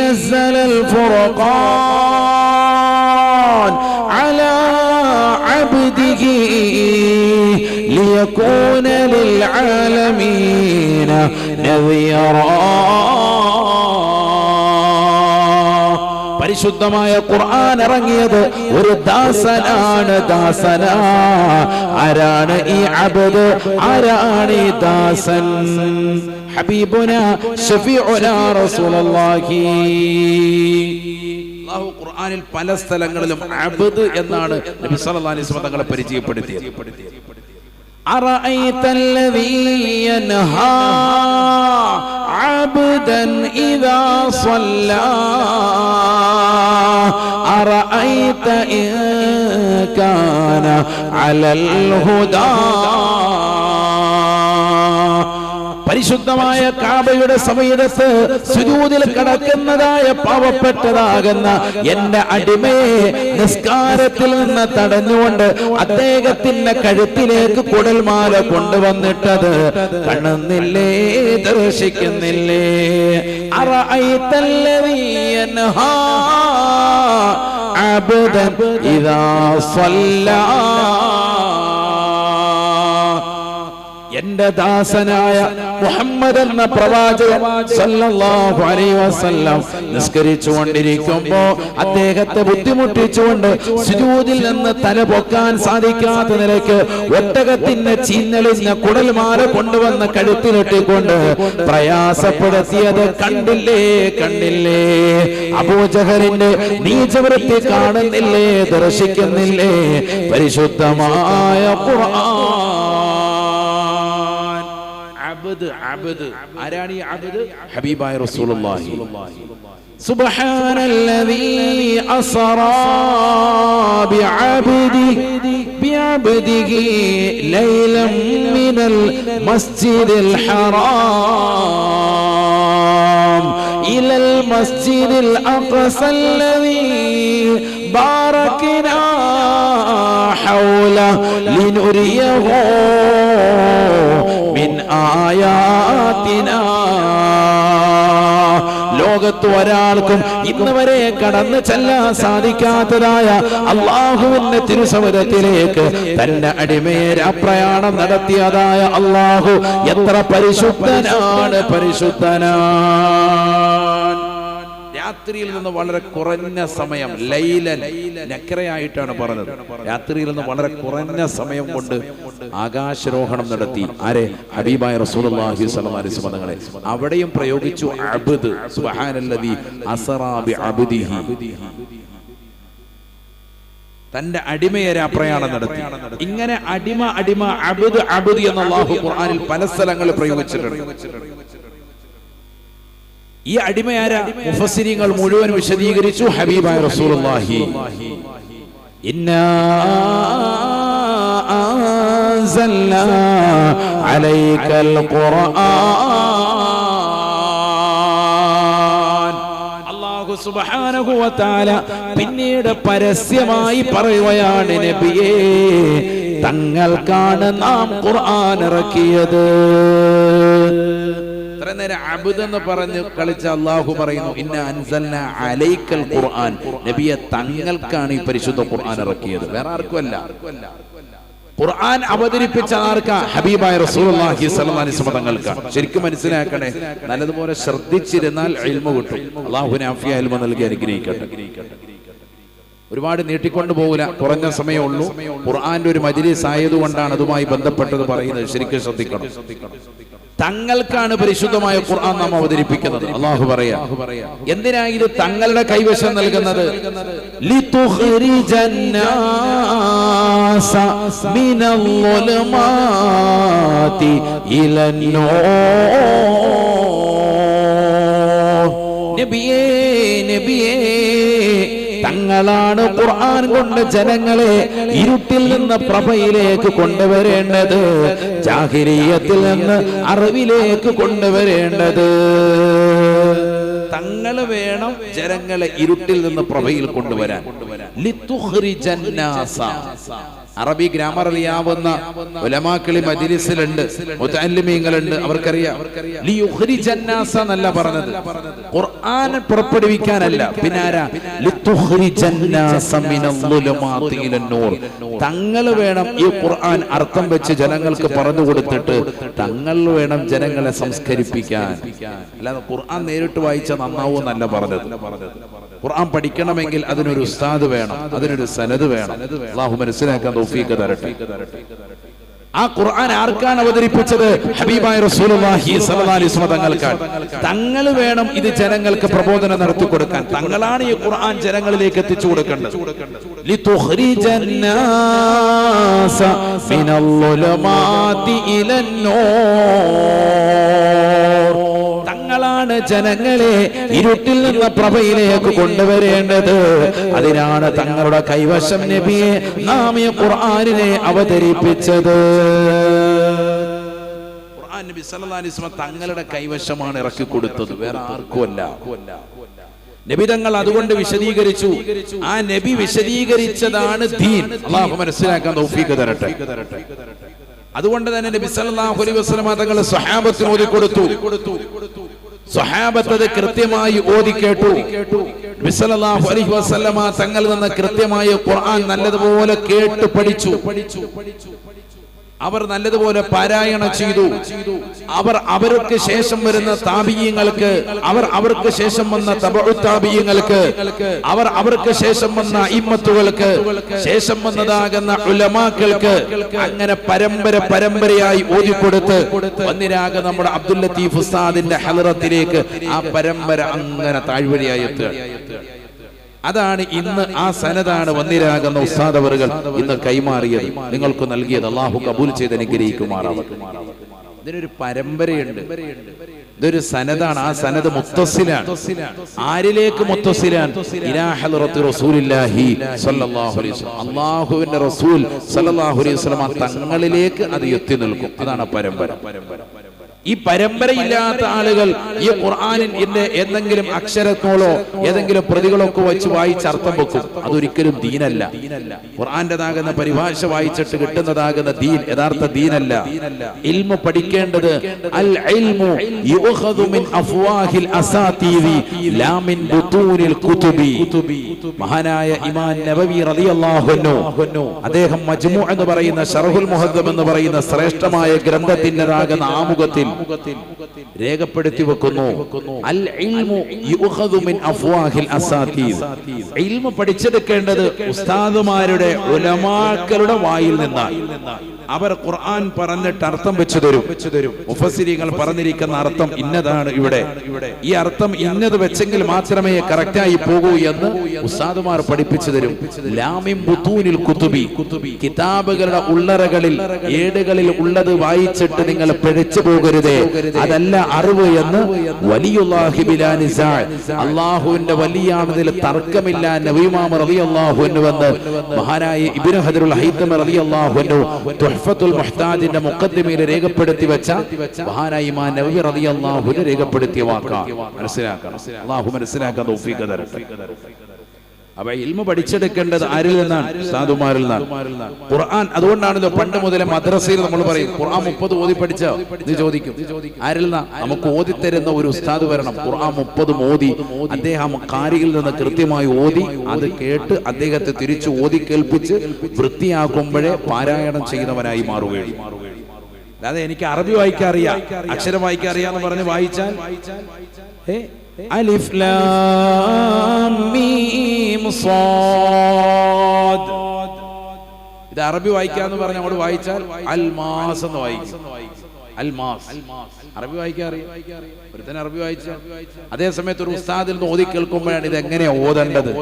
നസ്സലൽ ഫുർഖാൻ അലാ അബ്ദിഹി ലിയകൂന ലിൽആലമീന നദിയറാ. പരിശുദ്ധമായ ഖുർആൻ ഇറങ്ങിയത് ഒരു ദാസനാണ്. ആരാണ് ഈ അബ്ദ്? ആരാണ് ഈ ദാസൻ? ഹബീബുനാ ശഫീഉനാ റസൂലുള്ളാഹി. അല്ലാഹു ഖുർആനിൽ പല സ്ഥലങ്ങളിലും അബ്ദ് എന്നാണ് നബി സല്ലല്ലാഹു അലൈഹി വസല്ലം തങ്ങളെ പരിചയപ്പെടുത്തിയത്. അറഅയ്തല്ലദീ യൻഹാ അബ്ദൻ ഇദാ സ്വല്ലാ അറഅയ്ത ഇൻ കാന അലൽ ഹുദാ. പരിശുദ്ധമായ കാബയുടെ സമീപത്ത് സുജൂദിൽ കിടക്കുന്നതായ പാവപ്പെട്ടതാകുന്ന എന്റെ അടിമയെ നിസ്കാരത്തിൽ നിന്ന് തടഞ്ഞുകൊണ്ട് അദ്ദേഹത്തിന്റെ കഴുത്തിലേക്ക് കുടൽമാല കൊണ്ടുവന്നിട്ടത് കാണുന്നില്ലേ, ദർശിക്കുന്നില്ലേ? അറഅയ്തല്ലദീ യൻഹാ അബ്ദൻ ഇദാ സ്വല്ലാ. എന്റെ ദാസനായ മുഹമ്മദ് എന്ന പ്രവാചകൻ സല്ലല്ലാഹു അലൈഹി വസല്ലം നിസ്കരിച്ചുകൊണ്ടിരിക്കുമ്പോ അദ്ദേഹത്തെ ബുദ്ധിമുട്ടിച്ചുകൊണ്ട് സുജൂദിൽ നിന്ന് തല പൊക്കാൻ സാധിക്കാത്ത നിലയ്ക്ക് ഒട്ടകത്തിന്റെ ചീഞ്ഞളിഞ്ഞ കുടൽമാല കൊണ്ടുവന്ന് കഴുത്തിലിട്ടിക്കൊണ്ട് പ്രയാസപ്പെടുത്തിയത് കണ്ടില്ലേ? അബൂജഹലിന്റെ നീചവൃത്തി കാണുന്നില്ലേ, ദർശിക്കുന്നില്ലേ? പരിശുദ്ധമായ ഖുർആൻ. അബ്ദ് ആരാണ് ഈ അബ്ദ്? ഹബീബായ റസൂലുള്ളാഹി. സുബ്ഹാനല്ലദീ അസ്റാ ബിഅബ്ദിഹി ലൈലൻ മിനൽ മസ്ജിദിൽ ഹറാം ഇലൽ മസ്ജിദിൽ അഖ്സല്ലദീ ബാറക്നാ ഹൗല ലിനുരിയഹു മിൻ ആയാതിനാ. ലോകത്ത് ഒരാൾക്കും ഇന്ന് വരെ കടന്നു ചെല്ലാൻ സാധിക്കാത്തതായ അള്ളാഹുവിന്റെ തിരുസമുദ്രത്തിലേക്ക് തന്റെ അടിമയെ പ്രയാണം നടത്തിയതായ അള്ളാഹു എത്ര പരിശുദ്ധനാണ്. രാത്രിയിൽ നിന്ന് വളരെ കുറഞ്ഞ സമയം, ലൈലൻ നക്രയായിട്ടാണ് പറഞ്ഞത്. രാത്രിയിൽ നിന്ന് വളരെ കുറഞ്ഞ സമയം കൊണ്ട് ആകാശരോഹണം നടത്തി. ആരെ? ഹബീബായ റസൂലുള്ളാഹി സ്വല്ലല്ലാഹു അലൈഹി വസല്ലം തങ്ങളെ. അവിടെയും പ്രയോഗിച്ചു അബ്ദ്. സുബ്ഹാനല്ലദീ അസ്റാ ബിഅബ്ദിഹി. തന്റെ അടിമയെ പ്രയാണം നടത്തി. ഇങ്ങനെ അടിമ അടിമ അബ്ദ് അബ്ദ് എന്ന് അല്ലാഹു ഖുർആനിൽ പല സ്ഥലങ്ങളിൽ പ്രയോഗിച്ചിട്ടുണ്ട്. ഈ അടിമയാരാ? മുഫസ്സിരീങ്ങൾ മുഴുവൻ വിശദീകരിച്ചു. ഹബീബായ റസൂലുള്ളാഹി. ഇന്നാ അൻസൽനാ അലൈക്കൽ ഖുർആൻ. അല്ലാഹു സുബ്ഹാനഹു വ തആല പിന്നീട് പരസ്യമായി പറയുകയാണ്, നബിയേ, തങ്ങൾക്കാണ് നാം ഖുർആൻ ഇറക്കിയത്. നേരെ അബ്ദ് എന്ന് പറഞ്ഞ് കളിച്ച അല്ലാഹു പറയുന്നു, ഇന്നാ അൻസൽനാ അലൈക്കൽ ഖുർആൻ. നബിയെ, തങ്ങൾക്കാണ് ഈ പരിശുദ്ധ ഖുർആൻ ഇറക്കിയത്, വേറെ ആർക്കുമല്ല. ഖുർആൻ അവതരിപ്പിച്ച ആർക്കാ? ഹബീബായ റസൂലുള്ളാഹി സ്വല്ലല്ലാഹു അലൈഹി വസല്ലം തങ്ങൾക്ക്. ശരിക്കും മനസ്സിലാക്കണേ, നല്ലതുപോലെ ശ്രദ്ധിച്ചിരുന്നാൽ ഇൽമു കിട്ടും. അല്ലാഹു നാഫിയ ഇൽമു നൽകി അനുഗ്രഹിക്കട്ടെ. ഒരുപാട് നീട്ടിക്കൊണ്ടു പോകില്ല, കുറഞ്ഞ സമയമുള്ളൂ. ഖുർആന്റെ ഒരു മജ്‌ലിസ് ആയതുകൊണ്ടാണ് അതുമായി ബന്ധപ്പെട്ടത് പറയുന്നത്. ശരിക്കും ശ്രദ്ധിക്കണം. തങ്ങൾക്കാണ് പരിശുദ്ധമായ ഖുർആൻ നാം അവതരിപ്പിക്കുന്നത്. അല്ലാഹു പറയാ, എന്തിനാ ഇത് തങ്ങളുടെ കൈവശം നൽകുന്നത്? ലിതുഖ്രിജന്നാസ മിനൽ ളുലുമാതി ഇലന്നൂർ. നബിയേ, നബിയേ, തങ്ങളാണ് ഖുർആൻ കൊണ്ട് ജനങ്ങളെ ഇരുട്ടിൽ നിന്ന് പ്രഭയിലേക്ക് കൊണ്ടുവരേണ്ടത്, ജാഹിലിയ്യത്തിൽ നിന്ന് അറിവിലേക്ക് കൊണ്ടുവരേണ്ടത്. തങ്ങൾ വേണം ജനങ്ങളെ ഇരുട്ടിൽ നിന്ന് പ്രഭയിൽ കൊണ്ടുവരാൻ. ലിതുഖ്രിജന്നാസ. അറബി ഗ്രാമർ അറിയാവുന്ന ഉലമാക്കളി മജ്‌ലിസിലുണ്ട്, മുതഅല്ലിമീങ്ങളുണ്ട്, അവർക്കറിയാം. ലിയുഖ്രിജന്നാസ എന്നല്ല പറഞ്ഞത്, ഖുർആൻ പുറപ്പെടുവിക്കാനല്ല. പിന്നെ ആരാ? ലിതുഖ്രിജന്നാസ മിനൽ ളുലുമാതി ഇലന്നൂർ. തങ്ങൾ വേണം ഈ ഖുർആൻ അർത്ഥം വെച്ച് ജനങ്ങൾക്ക് പറഞ്ഞു കൊടുത്തിട്ട് തങ്ങൾ വേണം ജനങ്ങളെ സംസ്കരിപ്പിക്കാൻ. അല്ലാതെ ഖുർആൻ നേരിട്ട് വായിച്ച നന്നാവൂന്നല്ല പറഞ്ഞത്. ഖുർആൻ പഠിക്കണമെങ്കിൽ അതിനൊരു ഉസ്താദ് വേണം, അതിനൊരു സനദ് വേണം. അല്ലാഹു മനസ്സിലാക്കാൻ തൗഫീഖ് തരട്ടെ. ആ ഖുർആൻ ആർക്കാണ് അവതരിപ്പിച്ചത്? ഹബീബായ റസൂലുള്ളാഹി സ്വല്ലല്ലാഹു അലൈഹി വസല്ലം തങ്ങൾക്കാണ്. തങ്ങൾ വേണം ഇത് ജനങ്ങൾക്ക് പ്രബോധനം നടത്തി കൊടുക്കാൻ. തങ്ങളാണ് ഈ ഖുർആൻ ജനങ്ങളിലേക്ക് എത്തിച്ചു കൊടുക്കേണ്ടത്. ലിതുഖ്രിജന്നാസ മിനൽ ളുലുമാതി ഇലന്നൂർ. തങ്ങളാണ് ജനങ്ങളെ ഇരുട്ടിൽ നിന്ന് പ്രഭയിലേക്ക് കൊണ്ടുവരേണ്ടത്. അതിനാണ് തങ്ങളുടെ കൈവശം നബിയെ നാം ഈ ഖുർആനിനെ അവതരിപ്പിച്ചത്. ഖുർആൻ നബി സല്ലല്ലാഹു അലൈഹി വസല്ലം തങ്ങളുടെ കൈവശമാണ് ഇറക്കി കൊടുത്തത്, വേറെ ആർക്കുമല്ല. നബി തങ്ങൾ അതുകൊണ്ട് വിശദീകരിച്ചു. ആ നബി വിശദീകരിച്ചതാണ് ദീൻ. അല്ലാഹു മനസ്സിലാക്കാൻ തൗഫീഖ് തരട്ടെ. അതുകൊണ്ട് തന്നെ നബി സല്ലല്ലാഹു അലൈഹി വസല്ലം തങ്ങൾ സ്വഹാബത്തിന് ഓതി കൊടുത്തു. സ്വഹാബത്ത് അത് കൃത്യമായി ഓതി കേട്ടു. നബി സല്ലല്ലാഹു അലൈഹി വസല്ലം തങ്ങളിൽ നിന്ന് കൃത്യമായി ഖുർആൻ നല്ലതുപോലെ കേട്ട് പഠിച്ചു. അവർ നല്ലതുപോലെ പാരായണം ചെയ്തു. അവർക്ക് ശേഷം വരുന്ന താബിഈങ്ങൾക്ക്, അവർക്ക് ശേഷം വന്ന തബഉ താബിഈങ്ങൾക്ക്, അവർക്ക് ശേഷം വന്ന ഇമ്മത്തുകൾക്ക്, ശേഷം വന്നതാകുന്ന ഉലമാക്കൾക്ക്, അങ്ങനെ പരമ്പരയായി ഓതിക്കൊടുത്ത് വന്നിരാകുന്ന നമ്മുടെ അബ്ദുൽ ലത്തീഫ് ഉസ്താദിന്റെ ഹളറത്തിലേക്ക് ആ പരമ്പര അങ്ങനെ താഴ്വരയായി എത്തുക. അതാണ് ഇന്ന് ആ സനദാണ് വന്നിരാകുന്ന ഉസ്താദ് അവറുകൾ ഇന്ന് കൈമാറിയത്, നിങ്ങൾക്ക് നൽകിയത്. അല്ലാഹു കബൂൽ ചെയ്ത് അനുഗ്രഹിക്കുമാറാവട്ടെ. ഇതിനൊരു പരമ്പരയുണ്ട്, ഇതൊരു സനദാണ്. ആ സനദ് മുത്തസിലാണ്. ആരിലേക്ക് മുത്തസിലാണ്? ഇലാ ഹളറത്തി റസൂലില്ലാഹി സ്വല്ലല്ലാഹു അലൈഹി വസല്ലം. അല്ലാഹുവിന്റെ റസൂൽ സ്വല്ലല്ലാഹു അലൈഹി വസല്ലം തങ്ങളിലേക്ക് അത് എത്തി നിൽക്കും. അതാണ് പരമ്പര. ഈ പരമ്പരയില്ലാത്ത ആളുകൾ ഈ ഖുർആനിന്റെ എന്തെങ്കിലും അക്ഷരങ്ങളോ ഏതെങ്കിലും പ്രതികളൊക്കെ വെച്ച് വായിച്ച് അർത്ഥം വെക്കും. അതൊരിക്കലും ദീനല്ല. ഖുർആന്റേതാകുന്ന പരിഭാഷ വായിച്ചിട്ട് കിട്ടുന്നതാകുന്ന ദീൻ യഥാർത്ഥ ദീനല്ല. ഇൽമു പഠിക്കേണ്ടത് അൽ ഇൽമു യുഖദു മിൻ അഫ്വാഹിൽ അസാതീരി ലാ മിൻ ബുതൂനിൽ കുതുബി. മഹാനായ ഇമാം നബവി റളിയല്ലാഹു അൻഹു അദ്ദേഹം മജ്മൂ എന്ന് പറയുന്ന ശറഹുൽ മുഹദ്ദം എന്ന് പറയുന്ന ശ്രേഷ്ഠമായ ഗ്രന്ഥത്തിൻ്റെതാകുന്ന ആമുഖത്തിൽ രേഖപ്പെടുത്തി വെക്കുന്നു, അൽ ഇൽമു യുഖദു മിൻ അഫ്വാഹിൽ അസാതീർ. ഇൽമു പഠിച്ചെടുക്കേണ്ടത് ഉസ്താദുമാരുടെ ഉലമാക്കളുടെ വായിൽ നിന്നാണ്. അവർ ഖുർആൻ പറഞ്ഞിട്ട് അർത്ഥം വെച്ചു തരും. മുഫസ്സിരീങ്ങൾ പറഞ്ഞിരിക്കുന്ന അർത്ഥം ഇന്നതാണ്, ഇവിടെ ഈ അർത്ഥം ഇന്നത് വെച്ചെങ്കിൽ മാത്രമേ കറക്റ്റായി പോകൂ എന്ന് ഉസ്താദുമാർ പഠിപ്പിച്ചു തരും. ലാമിൻ ബുതൂനിൽ കുതുബി, കിതാബുകളുടെ ഉള്ളറകളിൽ ഏടുകളിൽ ഉള്ളത് വായിച്ചിട്ട് നിങ്ങൾ പിഴച്ചു പോകരുതേ, അതല്ല അറിവ് എന്ന് വലിയുല്ലാഹി ബിലാ നിസാ, അല്ലാഹുവിന്റെ വലിയാണതിൽ തർക്കമില്ല. നബി ഇമാം റളിയല്ലാഹു അൻഹു വന്ന് മഹാനായ ഇബ്നു ഹജറുൽ ഹൈതമി റളിയല്ലാഹു അൻഹു തുഹ്ഫത്തുൽ മുഹ്താജിന്റെ മുഖദ്ദിമയിൽ രേഖപ്പെടുത്തി വെച്ച മഹാനായ ഇമാം നബവി റളിയല്ലാഹു അൻഹു രേഖപ്പെടുത്തിയ വാക്കാണ്. മനസ്സിലാക്കണം, അല്ലാഹു മനസ്സിലാക്കാൻ തൗഫീഖ് തരട്ടെ. അപ്പൊ ഇൽമു പഠിച്ചെടുക്കേണ്ടത് ആരിൽ നിന്നാണ്? ഉസ്താദുമാരിൽ നിന്നാണ്. ഖുർആൻ അതുകൊണ്ടാണല്ലോ പണ്ട് മുതലേ മദ്രസയിൽ നമ്മൾ പറയും ഖുർആൻ 30 ഓതി പഠിച്ചോ ഇത് ചോദിക്കും. ആരിൽ നിന്നാ? നമുക്ക് ഓതിത്തരുന്ന ഒരു ഉസ്താദ് വരണം. ഖുർആൻ 30 ഓതി അദ്ദേഹം ഖാരിയിൽ നിന്ന് കൃത്യമായി ഓതി അത് കേട്ട് അദ്ദേഹത്തെ തിരിച്ചു ഓതി കേൾപ്പിച്ച് വൃത്തിയാക്കുമ്പോഴേ പാരായണം ചെയ്യുന്നവനായി മാറുകയുള്ളൂ. അല്ലാതെ എനിക്ക് അറബി വായിക്കാൻ അറിയാം, അക്ഷരം വായിക്കാൻ അറിയാന്ന് പറഞ്ഞ് വായിച്ചാൽ അലിഫ് ലാം മീം സാദ് ഇത് അറബി വായിക്കാന്ന് പറഞ്ഞ് അങ്ങോട്ട് വായിച്ചാൽ അൽമാസ് എന്ന് വായിക്കും. അൽമാസ് അറബി വായിക്കാൻ അറിയാം, ഒരുത്തന്നെ അറബി വായിച്ച. അതേ സമയത്ത് ഒരു ഉസ്താദിൽ നിന്ന് ഓതി കേൾക്കുമ്പോഴാണ് ഇത് എങ്ങനെയാ ഓതേണ്ടത്,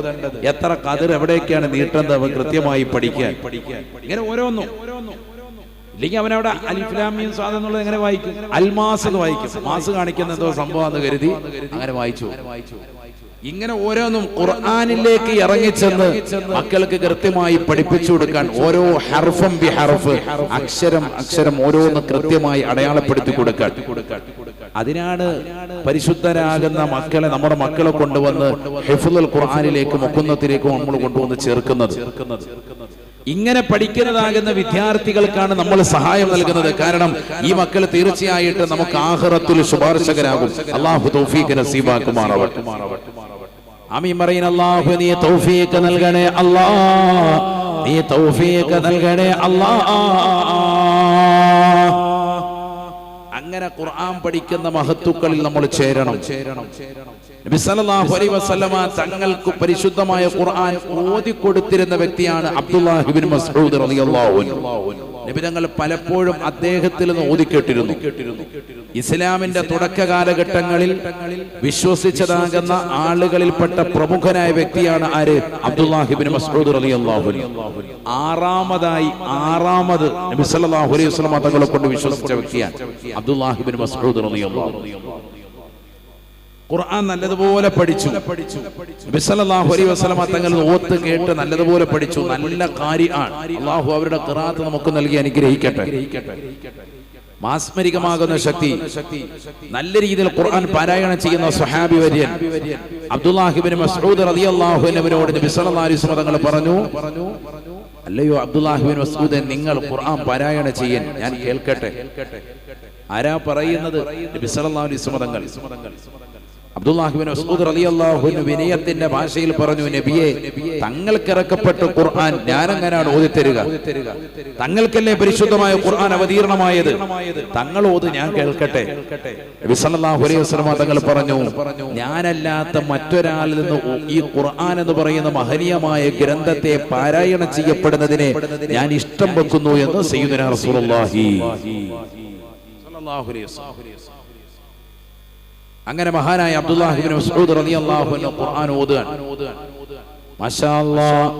എത്ര കതിർ എവിടേക്കാണ് നീട്ടേണ്ടത് കൃത്യമായി പഠിക്കാൻ. ഇങ്ങനെ ഓരോന്നും ഇല്ലെങ്കിൽ അവനവിടെ അലിഫ് ലാം മീം സാദ് എന്നുള്ളത് എങ്ങനെ വായിക്കും? അൽമാസ് എന്ന് വായിക്കും. മാസ് കാണിക്കുന്ന എന്തോ സംഭവം എന്ന് കരുതി അങ്ങനെ വായിച്ചു. ഇങ്ങനെ ഓരോന്നും ഖുർആനിലേക്ക് ഇറങ്ങിച്ചെന്ന് മക്കൾക്ക് കൃത്യമായി പഠിപ്പിച്ചു കൊടുക്കാൻ ഓരോ ഹർഫം ബി ഹർഫ്, അക്ഷരം അക്ഷരം ഓരോന്ന് കൃത്യമായി അടയാളപ്പെടുത്തി കൊടുക്കാൻ. അതിനാണ് പരിശുദ്ധരാകുന്ന മക്കളെ, നമ്മുടെ മക്കളെ കൊണ്ടുവന്ന് ഹിഫ്ളുൽ ഖുർആനിലേക്ക് മുഖന്നത്തിലേക്ക് നമ്മൾ കൊണ്ടുവന്ന് ചേർക്കുന്നത്. ഇങ്ങനെ പഠിക്കുന്നതാകുന്ന വിദ്യാർത്ഥികൾക്കാണ് നമ്മൾ സഹായം നൽകുന്നത്. കാരണം ഈ മക്കൾ തീർച്ചയായിട്ടും നമുക്ക് ആഖിറത്തിൽ ശുപാർശകരാകും. അല്ലാഹു തൗഫീഖ് നസീബാക്കുമാറാവട്ടെ. ആമീൻ പറയുന്ന അല്ലാഹു നീ തൗഫീഖ് നൽകണേ അല്ലാഹ്, നീ തൗഫീഖ് നൽകണേ അല്ലാഹ്. അങ്ങനെ ഖുർആൻ പഠിക്കുന്ന മഹത്തുക്കളിൽ നമ്മൾ ചേരണം. നബി സല്ലല്ലാഹു അലൈഹി വസല്ലമ തങ്ങൾക്ക് പരിശുദ്ധമായ ഖുർആൻ ഓതി കൊടുത്തിരുന്ന വ്യക്തിയാണ് അബ്ദുല്ലാഹി ഇബ്നു മസ്ഊദ് റളിയല്ലാഹു അൻഹു. നബി തങ്ങൾ പലപ്പോഴും അദ്ദേഹത്തിൽ നിന്ന് ഓതി കേട്ടിരുന്നു. ഇസ്ലാമിന്റെ തുടക്ക കാലഘട്ടങ്ങളിൽ വിശ്വസിച്ചതാകുന്ന ആളുകളിൽപ്പെട്ട പ്രമുഖനായ വ്യക്തിയാണ് ആര്? അബ്ദുല്ലാഹി ഇബ്നു മസ്ഊദ് റളിയല്ലാഹു അൻഹു. ആറാമത് നബി സല്ലല്ലാഹു അലൈഹി വസല്ലമ തങ്ങളെ കൊണ്ട് വിശ്വസിച്ച വ്യക്തിയാണ് അബ്ദുല്ലാഹി ഇബ്നു മസ്ഊദ് റളിയല്ലാഹു അൻഹു. ഖുർആൻ നല്ലതുപോലെ പഠിച്ചു. നബി സല്ലല്ലാഹു അലൈഹി വസല്ലമ തങ്ങൾ ഓത്ത് കേട്ട് നല്ലതുപോലെ പഠിച്ചു. നല്ല ഖാരിആൻ. അല്ലാഹു അവരുടെ ഖിറാഅത്ത് നമുക്ക് നൽകി അനുഗ്രഹിക്കട്ടെ. മാസ്മരികമാകുന്ന ശക്തി, നല്ല രീതിയിൽ ഖുർആൻ പാരായണം ചെയ്യുന്ന സ്വഹാബി വര്യൻ അബ്ദുല്ലാഹി ഇബ്നു മസ്ഊദ് റളിയല്ലാഹു അൻഹുവിനോട് നബി സല്ലല്ലാഹു അലൈഹി വസല്ലം തങ്ങൾ പറഞ്ഞു, അല്ലയോ അബ്ദുല്ലാഹി ഇബ്നു മസ്ഊദ്, നിങ്ങൾ ഖുർആൻ പാരായണം ചെയ്യാൻ ഞാൻ കേൾക്കട്ടെ. ആരാ പറയുന്നത്? നബി സല്ലല്ലാഹു അലൈഹി വസല്ലം തങ്ങൾ. അബ്ദുല്ലാഹി ഇബ്നു മസ്ഊദ് റളിയല്ലാഹു അൻഹു വിനയത്തിന്റെ ഭാഷയിൽ പറഞ്ഞു, നബിയെ, തങ്ങൾക്ക് ഇറക്കപ്പെട്ട ഖുർആൻ ഞാൻ എങ്ങനെയാണ് ഓതിത്തരുക? തങ്ങൾക്കല്ലേ പരിശുദ്ധമായ ഖുർആൻ അവതീർണമായത്, തങ്ങൾ ഓത്, ഞാൻ കേൾക്കട്ടെ. നബി സല്ലല്ലാഹു അലൈഹി വസല്ലം തങ്ങൾ പറഞ്ഞു, ഞാനല്ലാത്ത മറ്റൊരാളിൽ നിന്ന് ഈ ഖുർആൻ എന്ന് പറയുന്ന മഹനീയമായ ഗ്രന്ഥത്തെ പാരായണം ചെയ്യപ്പെടുന്നതിനെ ഞാൻ ഇഷ്ടം വെക്കുന്നു എന്ന് സയ്യിദുനാ റസൂലുള്ളാഹി സ്വല്ലല്ലാഹു അലൈഹി വസല്ലം. അങ്ങനെ മഹാനായ അബ്ദുല്ലാഹി ഇബ്നു മസ്ഊദ് റളിയല്ലാഹു അൻഹു ഖുർആൻ ഓതുകയാണ്. മാഷാ അല്ലാഹ്.